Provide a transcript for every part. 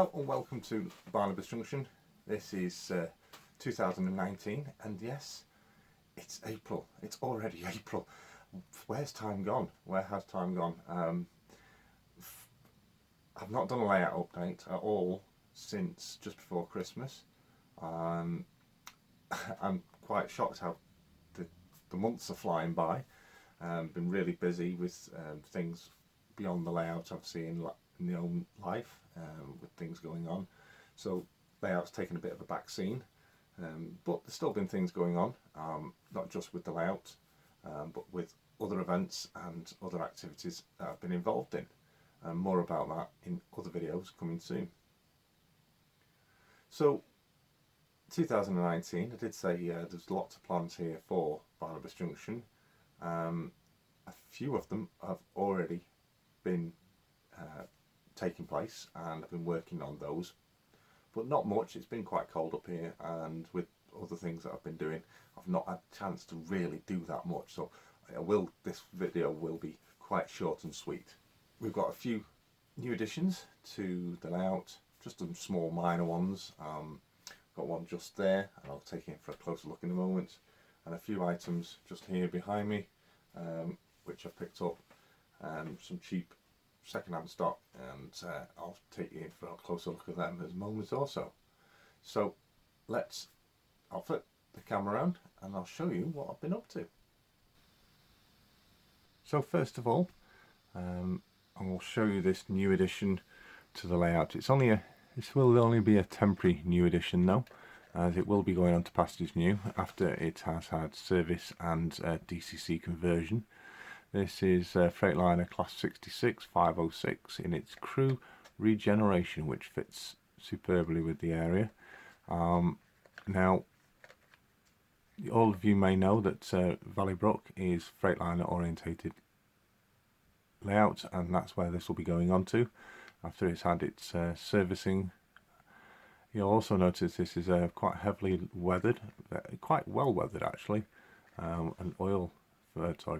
Hello and welcome to Barnabas Junction. This is 2019 and yes, it's April. It's already April. Where's time gone? Where has time gone? I've not done a layout update at all since just before Christmas. I'm quite shocked how the months are flying by. Been really busy with things beyond the layout, obviously in my own life, with things going on. So layout's taken a bit of a back scene, but there's still been things going on, not just with the layout, but with other events and other activities that I've been involved in. More about that in other videos coming soon. So 2019, I did say there's lots of plans here for Barnabas Junction. A few of them have already been taking place and I've been working on those, but not much. It's been quite cold up here, and with other things that I've been doing, I've not had a chance to really do that much, so this video will be quite short and sweet. We've got a few new additions to the layout, just some small minor ones. Got one just there, and I'll take it for a closer look in a moment, and a few items just here behind me, which I've picked up, some cheap second-hand stock, and I'll take you in for a closer look at them in a moment or so. So I'll flip the camera around and I'll show you what I've been up to. So first of all, I will show you this new addition to the layout. This will only be a temporary new addition though, as it will be going on to pastures new after it has had service and DCC conversion. This is Freightliner Class 66 506 in its crew regeneration, which fits superbly with the area. Now, all of you may know that Valleybrook is Freightliner orientated layout, and that's where this will be going on to after it's had its servicing. You'll also notice this is quite heavily weathered, quite well weathered actually, and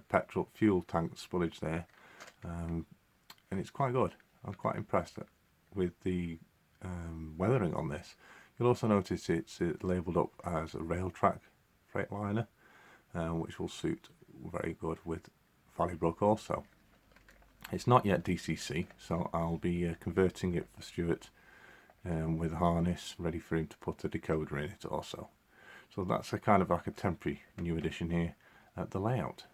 petrol fuel tank spillage there, and it's quite good. I'm quite impressed with the weathering on this. You'll also notice it's labelled up as a rail track Freightliner, which will suit very good with Valleybrook also. It's not yet DCC, so I'll be converting it for Stuart with a harness ready for him to put a decoder in it also. So that's a kind of like a temporary new addition here at the layout.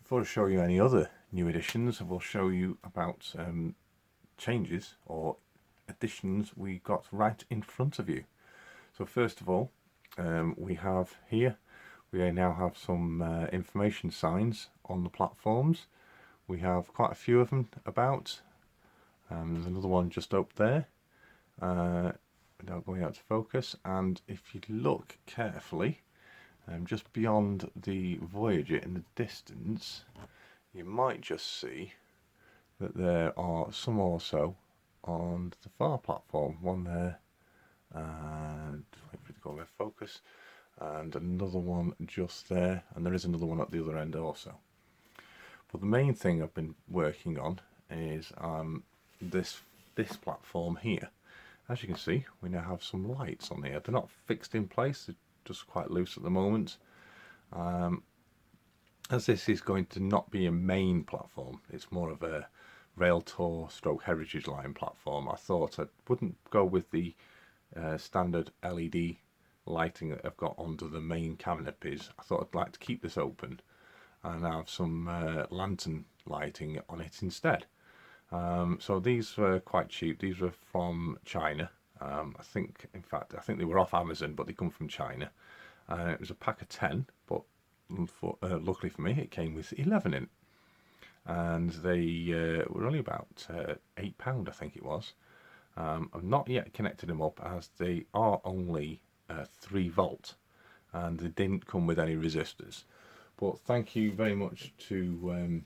Before I show you any other new additions, I will show you about changes or additions we got right in front of you. So first of all, we now have some information signs on the platforms. We have quite a few of them about. There's another one just up there, without going out to focus, and if you look carefully, just beyond the Voyager in the distance, you might just see that there are some also on the far platform. One there, and wait for it to go their focus, and another one just there, and there is another one at the other end also. But the main thing I've been working on is this platform here. As you can see, we now have some lights on here. They're not fixed in place, they're just quite loose at the moment. As this is going to not be a main platform, it's more of a rail tour stroke heritage line platform, I thought I wouldn't go with the standard LED lighting that I've got under the main canopies. I thought I'd like to keep this open and have some lantern lighting on it instead. So these were quite cheap. These were from China. I think they were off Amazon, but they come from China. It was a pack of 10, but luckily for me, it came with 11 in, and they were only about £8, I think it was. I've not yet connected them up, as they are only 3 volt, and they didn't come with any resistors. But thank you very much to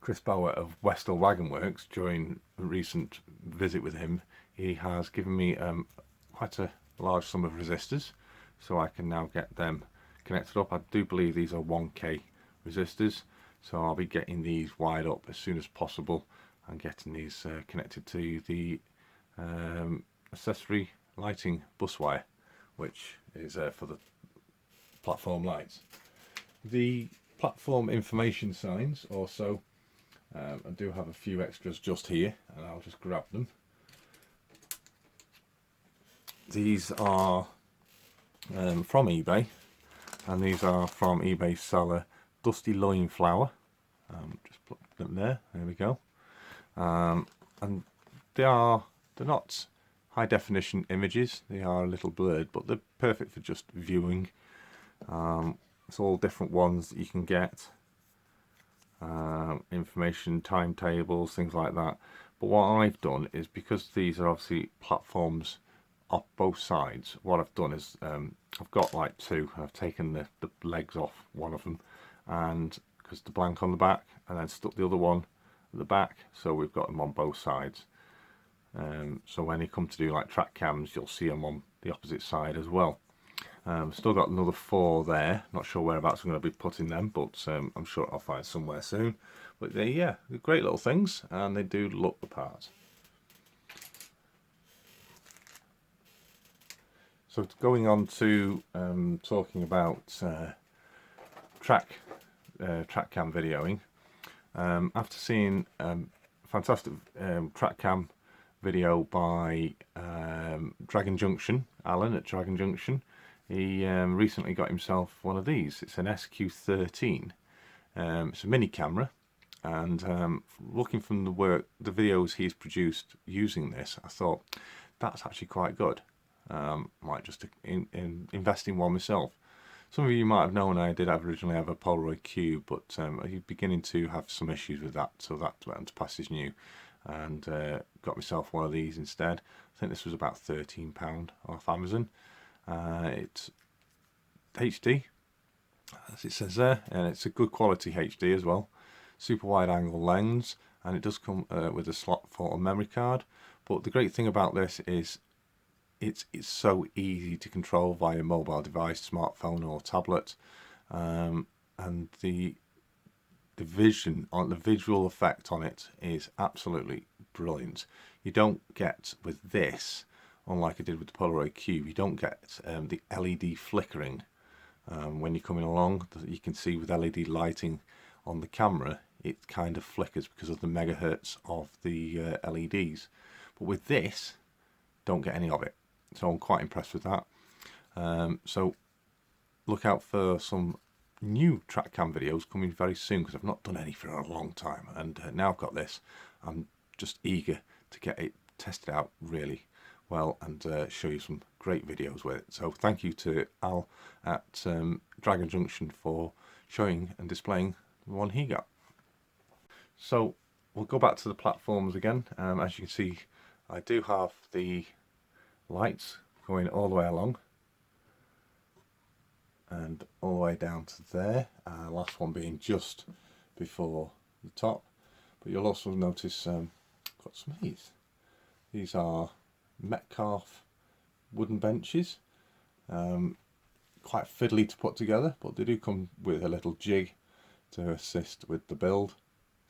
Chris Bauer of Westall Wagon Works. During a recent visit with him, he has given me quite a large sum of resistors, so I can now get them connected up. I do believe these are 1K resistors, so I'll be getting these wired up as soon as possible and getting these connected to the accessory lighting bus wire, which is for the platform lights. The platform information signs also, I do have a few extras just here, and I'll just grab them. These are from eBay, and these are from eBay seller Dusty Loin Flower. Just put them there. There we go. And they're not high definition images. They are a little blurred, but they're perfect for just viewing. It's all different ones that you can get. Information, timetables, things like that. But what I've done is, because these are obviously platforms off both sides, what I've done is I've got like two. I've taken the legs off one of them, and because the blank on the back, and then stuck the other one at the back, so we've got them on both sides. So when you come to do like track cams, you'll see them on the opposite side as well. Still got another 4 there. Not sure whereabouts I'm going to be putting them, but I'm sure I'll find somewhere soon. But they're great little things, and they do look the part. So going on to talking about track cam videoing, after seeing fantastic track cam video by Dragon Junction, Alan at Dragon Junction, he recently got himself one of these. It's an SQ13. It's a mini camera, and looking from the videos he's produced using this, I thought that's actually quite good. Might just invest in one myself. Some of you might have known I did originally have a Polaroid Cube, but I'm beginning to have some issues with that, so that went on to Past New, and got myself one of these instead. I think this was about £13 off Amazon. It's HD, as it says there, and it's a good quality HD as well. Super wide angle lens, and it does come with a slot for a memory card. But the great thing about this is it's so easy to control via mobile device, smartphone or tablet, and the visual effect on it is absolutely brilliant. You don't get with this, unlike I did with the Polaroid Cube, you don't get the LED flickering when you're coming along. You can see with LED lighting on the camera, it kind of flickers because of the megahertz of the LEDs. But with this, don't get any of it. So I'm quite impressed with that. So look out for some new track cam videos coming very soon, because I've not done any for a long time, and now I've got this, I'm just eager to get it tested out really well and show you some great videos with it. So thank you to Al at Dragon Junction for showing and displaying the one he got. So we'll go back to the platforms again. As you can see, I do have the lights going all the way along and all the way down to there, last one being just before the top. But you'll also notice got some of these. These are Metcalf wooden benches, quite fiddly to put together, but they do come with a little jig to assist with the build,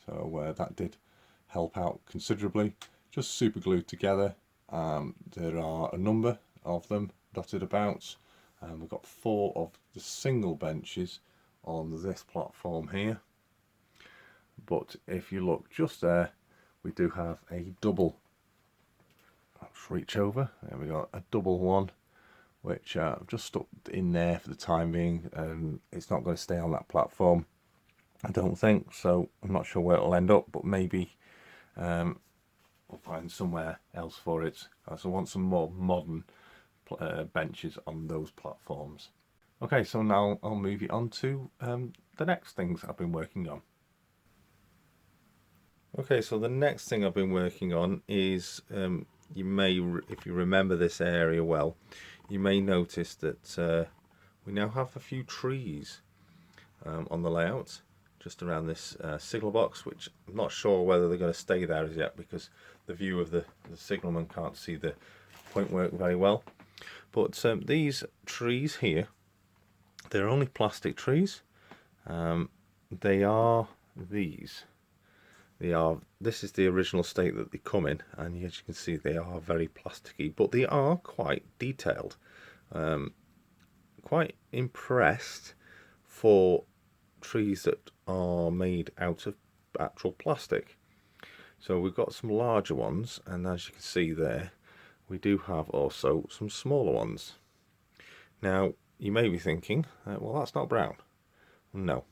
so that did help out considerably. Just super glued together. There are a number of them dotted about, and we've got 4 of the single benches on this platform here. But if you look just there, we do have a double. I'll just reach over. There we go, a double one, which I've just stuck in there for the time being, and it's not going to stay on that platform, I don't think. So I'm not sure where it'll end up, but maybe we'll find somewhere else for it. So I want some more modern benches on those platforms. Okay, so now I'll move you on to the next things I've been working on. Okay, so the next thing I've been working on is, you may, if you remember this area well, you may notice that we now have a few trees on the layout just around this signal box, which I'm not sure whether they're going to stay there as yet, because the view of the signalman can't see the point work very well. But these trees here, they're only plastic trees. They are these. This is the original state that they come in, and as you can see, they are very plasticky, but they are quite detailed. Quite impressed for trees that are made out of actual plastic. So we've got some larger ones, and as you can see there, we do have also some smaller ones. Now, you may be thinking, well, that's not brown. No,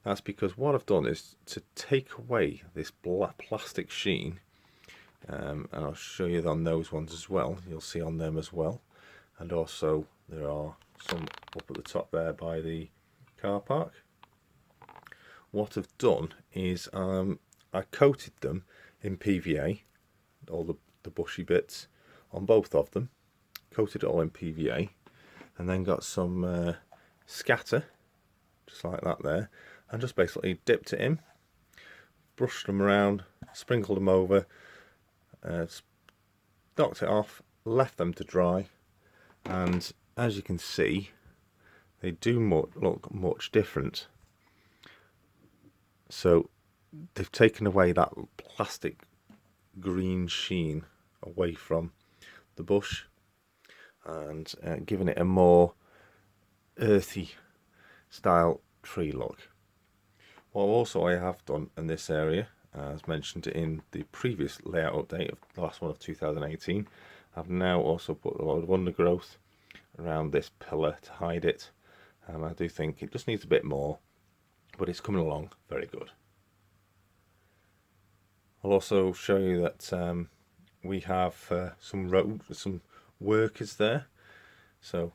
that's because what I've done is to take away this black plastic sheen, and I'll show you on those ones as well. You'll see on them as well, and also there are some up at the top there by the car park. What I've done is I coated them in PVA, all the bushy bits on both of them, coated it all in PVA, and then got some scatter, just like that there, and just basically dipped it in, brushed them around, sprinkled them over, knocked it off, left them to dry, and as you can see, they do look much different. So they've taken away that plastic green sheen away from the bush and given it a more earthy style tree look. What also I have done in this area, as mentioned in the previous layout update of the last one of 2018, I've now also put a lot of undergrowth around this pillar to hide it. I do think it just needs a bit more, but it's coming along very good. I'll also show you that we have some workers there, so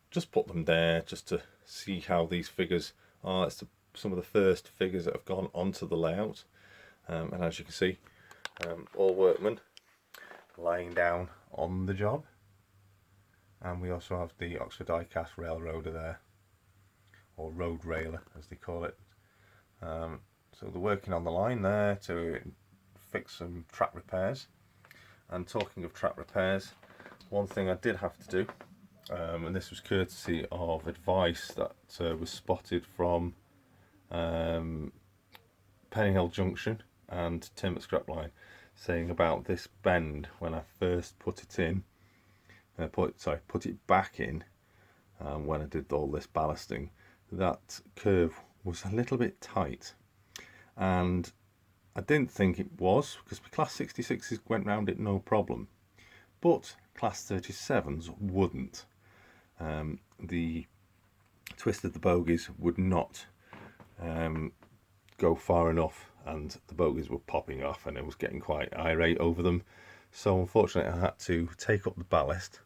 just put them there just to see how these figures are. It's some of the first figures that have gone onto the layout, and as you can see, all workmen lying down on the job. And we also have the Oxford Die-Cast railroader there, or road railer as they call it. So they're working on the line there to fix some track repairs. And talking of track repairs, one thing I did have to do, and this was courtesy of advice that was spotted from Pennyhill Junction and Tim at Scrapline, saying about this bend when I first put it in. Put it back in when I did all this ballasting. That curve was a little bit tight, and I didn't think it was, because my class 66s went round it no problem, but class 37s wouldn't. The twist of the bogies would not go far enough, and the bogies were popping off, and I was getting quite irate over them. So unfortunately I had to take up the ballast,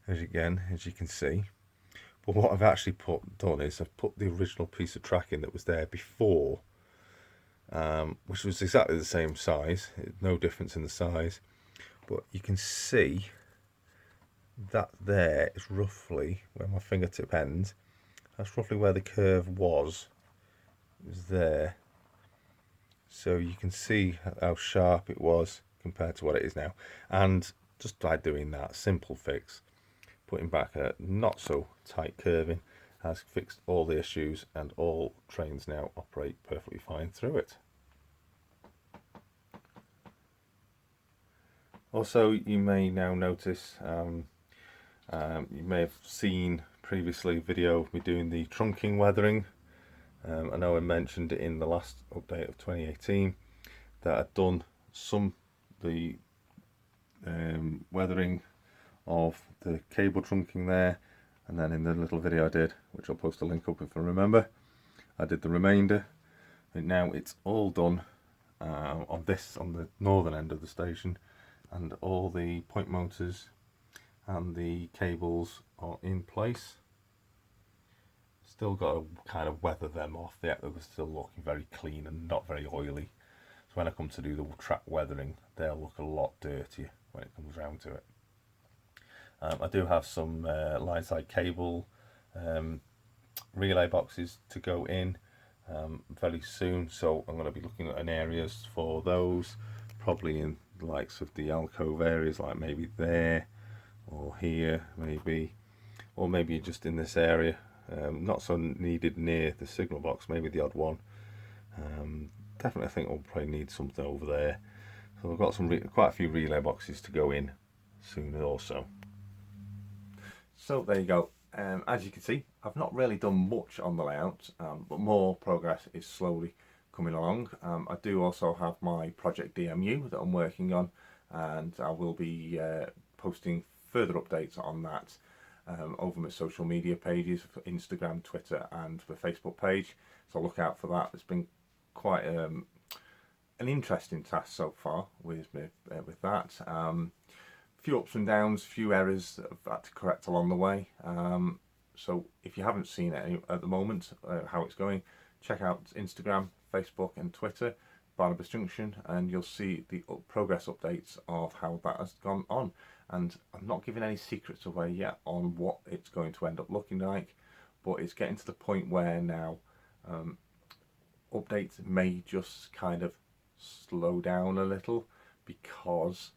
as you can see. But what I've actually done is I've put the original piece of tracking that was there before, which was exactly the same size, no difference in the size, but you can see that there is roughly where my fingertip ends. That's roughly where the curve was. It was there, so you can see how sharp it was compared to what it is now. And just by doing that simple fix, putting back a not so tight curving, has fixed all the issues, and all trains now operate perfectly fine through it. Also, you may now notice, you may have seen previously a video of me doing the trunking weathering. I know I mentioned it in the last update of 2018 that I'd done the weathering of the cable trunking there, and then in the little video I did, which I'll post a link up if I remember, I did the remainder. And now it's all done on the northern end of the station, and all the point motors and the cables are in place. Still got to kind of weather them off. They were still looking very clean and not very oily. So when I come to do the track weathering, they'll look a lot dirtier when it comes round to it. I do have some line side cable relay boxes to go in very soon, so I'm going to be looking at areas for those, probably in the likes of the alcove areas, like maybe there or here maybe, or maybe just in this area. Not so needed near the signal box, maybe the odd one. definitely think we'll probably need something over there. So we've got quite a few relay boxes to go in soon also. So there you go. As you can see, I've not really done much on the layout, but more progress is slowly coming along. I do also have my project DMU that I'm working on, and I will be posting further updates on that over my social media pages, for Instagram, Twitter and the Facebook page. So look out for that. It's been quite an interesting task so far with that. Few ups and downs, few errors that I've had to correct along the way. So if you haven't seen it at the moment, how it's going, check out Instagram, Facebook and Twitter, Barnabas Junction, and you'll see the progress updates of how that has gone on. And I'm not giving any secrets away yet on what it's going to end up looking like, but it's getting to the point where now updates may just kind of slow down a little, because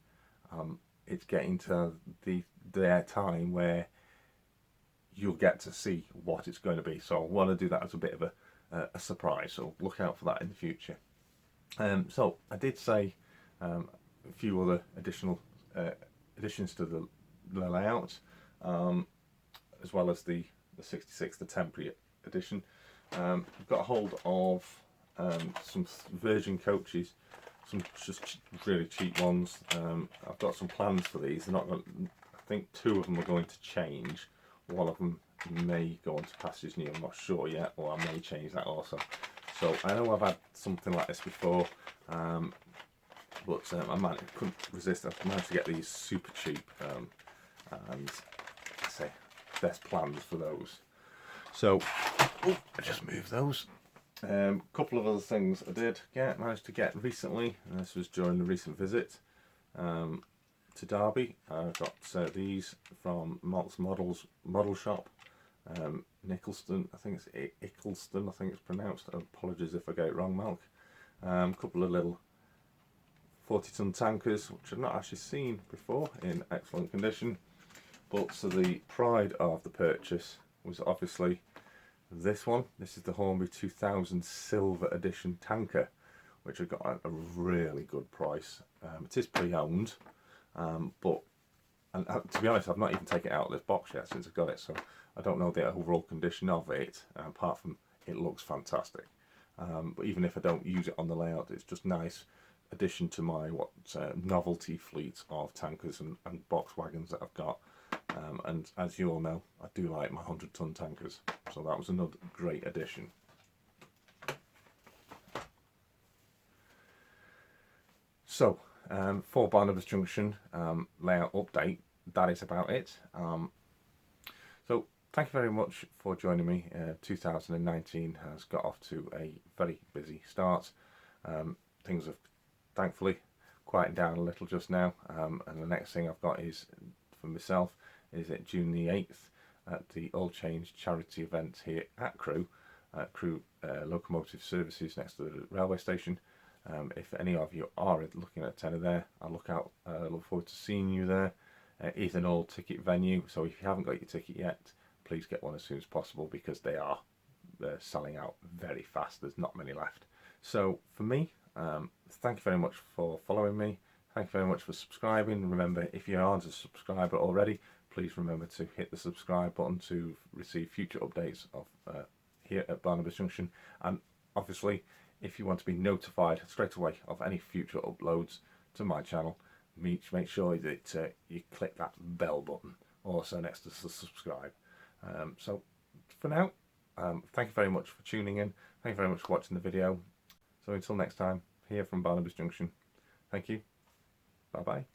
it's getting to their time where you'll get to see what it's going to be. So I want to do that as a bit of a surprise, so look out for that in the future. So I did say a few other additional additions to the layout, as well as the 66, the temporary edition. I've got a hold of some virgin coaches, some just really cheap ones. I've got some plans for these. They're not going to, I think 2 of them are going to change. One of them may go on to Passage New, I'm not sure yet, or I may change that also. So I know I've had something like this before, but I couldn't resist. I've managed to get these super cheap, and I say best plans for those. So I just moved those. Couple of other things I did managed to get recently, and this was during the recent visit to Derby. I got these from Malt's Model Shop, Nicholston, I think it's Ickleston, I think it's pronounced. Apologies if I get it wrong, Malk. A couple of little 40-ton tankers, which I've not actually seen before, in excellent condition. But so the pride of the purchase was obviously this one. This is the Hornby 2000 Silver Edition tanker, which I got at a really good price. It is pre-owned, but to be honest, I've not even taken it out of this box yet since I got it, so I don't know the overall condition of it, apart from it looks fantastic. But even if I don't use it on the layout, it's just nice addition to my novelty fleet of tankers and box wagons that I've got. And as you all know, I do like my 100-ton tankers, so that was another great addition. So for Barnabas Junction layout update, that is about it. So thank you very much for joining me. 2019 has got off to a very busy start. Things have thankfully quieted down a little just now, and the next thing I've got is for myself is at June the 8th at the All Change charity event here at Crewe Locomotive Services next to the railway station. If any of you are looking at tenner there, I look forward to seeing you there. It is an all ticket venue, so if you haven't got your ticket yet, please get one as soon as possible, because they're selling out very fast. There's not many left. So for me, thank you very much for following me. Thank you very much for subscribing. Remember, if you aren't a subscriber already, please remember to hit the subscribe button to receive future updates of here at Barnabas Junction. And obviously, if you want to be notified straight away of any future uploads to my channel, make sure that you click that bell button also next to the subscribe. So for now, thank you very much for tuning in. Thank you very much for watching the video. So until next time, here from Barnabas Junction, thank you. Bye bye.